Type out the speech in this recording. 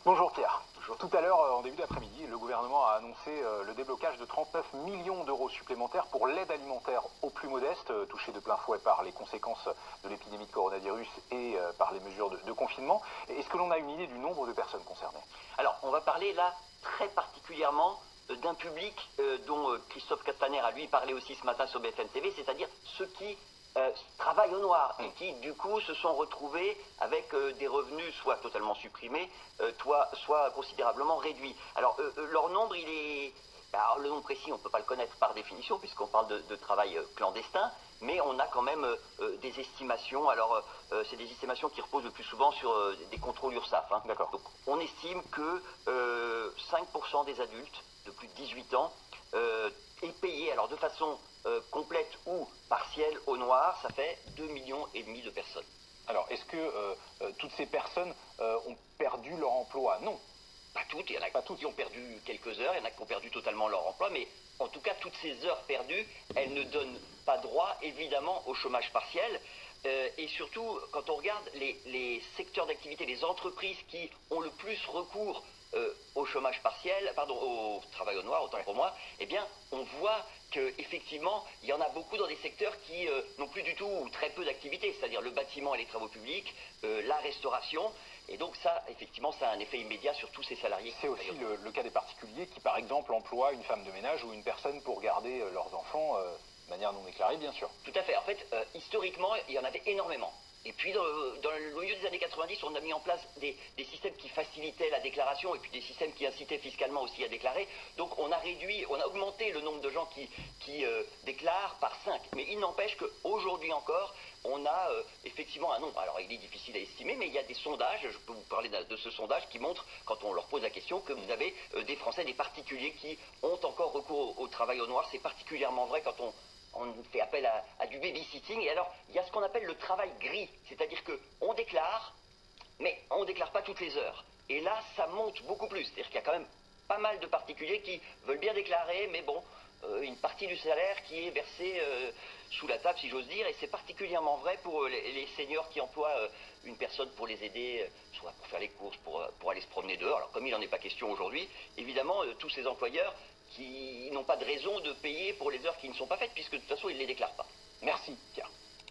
Bonjour Pierre. Bonjour. Tout à l'heure, en début d'après-midi, le gouvernement a annoncé le déblocage de 39 millions d'euros supplémentaires pour l'aide alimentaire aux plus modestes, touchés de plein fouet par les conséquences de l'épidémie de coronavirus et par les mesures de confinement. Est-ce que l'on a une idée du nombre de personnes concernées? Alors, on va parler là très particulièrement d'un public dont Christophe Castaner a lui parlé aussi ce matin sur BFM TV, c'est-à-dire ceux qui travaillent au noir et qui du coup se sont retrouvés avec des revenus soit totalement supprimés, soit considérablement réduits. Alors leur nombre, il est... Alors le nombre précis, on ne peut pas le connaître par définition puisqu'on parle de travail clandestin, mais on a quand même des estimations. Alors c'est des estimations qui reposent le plus souvent sur des contrôles URSSAF. Hein. D'accord. Donc on estime que 5% des adultes de plus de 18 ans est payé, alors de façon complète ou partielle au noir, ça fait 2,5 millions de personnes. Alors, est-ce que toutes ces personnes ont perdu leur emploi? Non. Pas toutes, il y en a qui ont perdu quelques heures, il y en a qui ont perdu totalement leur emploi, mais en tout cas, toutes ces heures perdues, elles ne donnent pas droit, évidemment, au chômage partiel. Et surtout, quand on regarde les secteurs d'activité, les entreprises qui ont le plus recours au chômage partiel, pardon, au travail au noir, autant pour moi, eh bien, on voit qu'effectivement, il y en a beaucoup dans des secteurs qui n'ont plus du tout ou très peu d'activité, c'est-à-dire le bâtiment et les travaux publics, la restauration. Et donc ça, effectivement, ça a un effet immédiat sur tous ces salariés. C'est aussi le cas des particuliers qui, par exemple, emploient une femme de ménage ou une personne pour garder leurs enfants de manière non déclarée, bien sûr. Tout à fait. En fait, historiquement, il y en avait énormément. Et puis, dans le milieu des années 90, on a mis en place des systèmes qui facilitaient la déclaration et puis des systèmes qui incitaient fiscalement aussi à déclarer. Donc, on a augmenté le nombre de gens qui déclarent par 5. Mais il n'empêche qu'aujourd'hui encore, on a effectivement un nombre. Alors, il est difficile à estimer, mais il y a des sondages, je peux vous parler de ce sondage, qui montre, quand on leur pose la question, que vous avez des Français, des particuliers qui ont encore recours au travail au noir. C'est particulièrement vrai quand on fait appel à du babysitting. Et alors, il y a ce qu'on appelle le travail gris, c'est-à-dire qu'on déclare, mais on ne déclare pas toutes les heures. Et là, ça monte beaucoup plus, c'est-à-dire qu'il y a quand même pas mal de particuliers qui veulent bien déclarer, mais bon, une partie du salaire qui est versée sous la table, si j'ose dire, et c'est particulièrement vrai pour les seniors qui emploient une personne pour les aider, soit pour faire les courses, pour aller se promener dehors. Alors, comme il n'en est pas question aujourd'hui, évidemment, tous ces employeurs qui n'ont pas de raison de payer pour les heures qui ne sont pas faites, puisque de toute façon, ils ne les déclarent pas. Merci, Pierre.